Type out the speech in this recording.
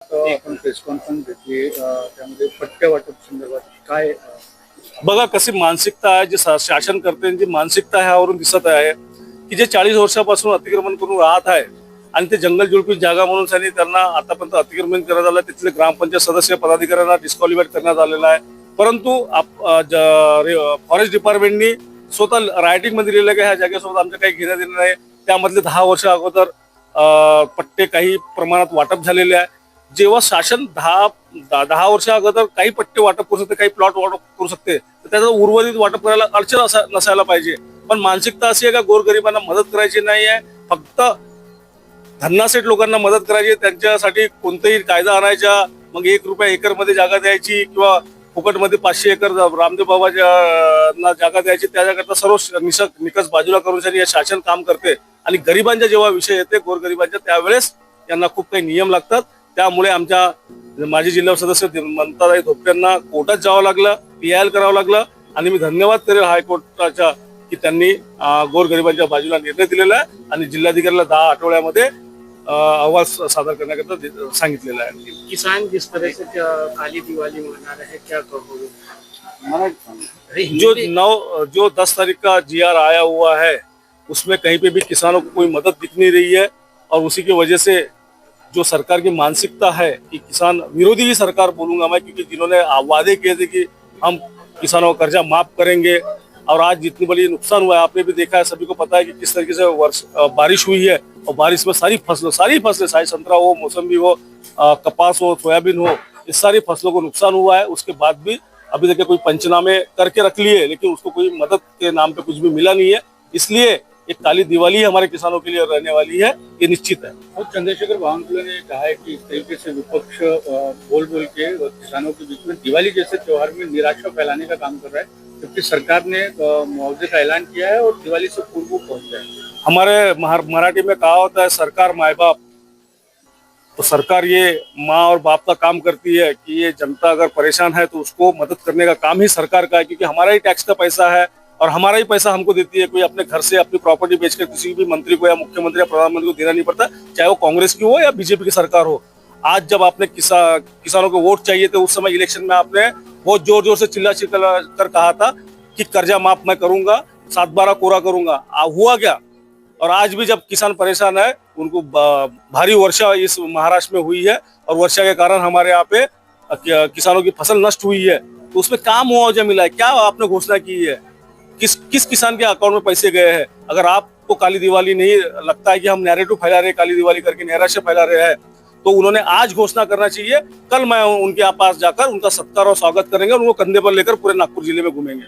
आपण press conference घेतली त्यामध्ये पट्ट्या वाटप संदर्भात काय बघा कशी मानसिकता आहे, जी शासन करते मानसिकता आहे यावरून दिसत आहे की जे 40 वर्षापासून अतिक्रमण करून राहत आहे आणि ते जंगल जुळपी जागा म्हणून त्यांना आतापर्यंत अतिक्रमण करण्यात आलं. तिथले ग्रामपंचायत सदस्य पदाधिकाऱ्यांना डिस्क्वालिफाईड करण्यात आलेला आहे. परंतु फॉरेस्ट डिपार्टमेंटनी स्वतः रायटिंग मध्ये लिहिलं की ह्या जागेसोबत आमचं काही घेणं देणं नाही. त्यामधले 10 वर्ष अगोदर पट्टे काही प्रमाणात वाटप झालेले आहे. जेव्हा शासन 10 वर्षा अगोदर काही पट्टे वाटप करू शकते, काही प्लॉट वाटप करू शकते, तर त्याचं उर्वरित वाटप करायला अडचण नसायला पाहिजे. पण मानसिकता अशी आहे का गोरगरिबांना मदत करायची नाही आहे, फक्त धन्नासेठ लोकांना मदत करायची. त्यांच्यासाठी कोणताही कायदा आणायचा, मग 1 रुपया एकर मध्ये जागा द्यायची किंवा फुकटमध्ये 500 एकर रामदेव बाबांना जागा द्यायची. त्याच्याकरता सर्व निकष बाजूला करून हे शासन काम करते. आणि गरिबांचा जेव्हा विषय येते गोरगरिबांच्या, त्यावेळेस यांना खूप काही नियम लागतात. त्यामुळे आमच्या माजी जिल्हा सदस्य ममताताई धोपटे यांना कोर्टात जावं लागलं, PIL करावं लागलं. आणि मी धन्यवाद करेल हायकोर्टाच्या की त्यांनी गोरगरिबांच्या बाजूला निर्णय दिलेला आहे आणि जिल्हाधिकाऱ्याला 10 आठवड्यामध्ये अहवाल सादर करण्याकरता सांगितलेला आहे. किसान जिस तरह से काली दिवाली मना रहे हैं, क्या कहोगे? जो 10 तारीख का GR आया हुआ है उसमें कहीं पे भी किसानों को कोई मदद दिख नहीं रही है. और उसी की वजह से जो सरकार की मानसिकता है कि किसान विरोधी ही सरकार बोलूंगा मैं, क्योंकि जिन्होंने वादे किए थे कि हम किसानों का कर्जा माफ करेंगे, और आज जितनी बड़ी नुकसान हुआ है आपने भी देखा है, सभी को पता है कि किस तरीके से बारिश हुई है. और बारिश में सारी फसलें चाहे संतरा हो, मौसम्बी हो, कपास हो, सोयाबीन हो, इस सारी फसलों को नुकसान हुआ है. उसके बाद भी अभी तक कोई पंचनामे करके रख लिए, लेकिन उसको कोई मदद के नाम पे कुछ भी मिला नहीं है. इसलिए एक काली दिवाली हमारे किसानों के लिए रहने वाली है, ये निश्चित है. और चंद्रशेखर बावनकुळे ने कहा है कि इस तरीके से विपक्ष बोल के किसानों के बीच में दिवाली जैसे त्योहार में निराशा फैलाने का काम कर रहा है, जबकि सरकार ने मुआवजे का ऐलान किया है और दिवाली से पूर्व पहुंच जाए. हमारे मराठी में कहा होता है सरकार माए बाप. तो सरकार ये माँ और बाप का काम करती है कि ये जनता अगर परेशान है तो उसको मदद करने का काम ही सरकार का है, क्योंकि हमारा ही टैक्स का पैसा है और हमारा ही पैसा हमको देती है. कोई अपने घर से अपनी प्रॉपर्टी बेचकर किसी भी मंत्री को या मुख्यमंत्री या प्रधानमंत्री को देना नहीं पड़ता, चाहे वो कांग्रेस की हो या बीजेपी की सरकार हो. आज जब आपने किसानों को वोट चाहिए थे, उस समय इलेक्शन में आपने बहुत जोर जोर से चिल्ला कर कहा था कि कर्जा माफ मैं करूंगा, 7/12 कोरा करूंगा. हुआ क्या? और आज भी जब किसान परेशान है, उनको भारी वर्षा इस महाराष्ट्र में हुई है और वर्षा के कारण हमारे यहाँ पे किसानों की फसल नष्ट हुई है, तो उसमें क्या मुआवजा मिला है, क्या आपने घोषणा की है, किस किसान के अकाउंट में पैसे गए हैं? अगर आपको काली दिवाली नहीं लगता है कि हम नैरेटिव फैला रहे, काली दिवाली करके नैराश्य फैला रहे हैं, तो उन्होंने आज घोषणा करना चाहिए. कल मैं उनके पास जाकर उनका सत्कार और स्वागत करेंगे और उनको कंधे पर लेकर पूरे नागपुर जिले में घूमेंगे.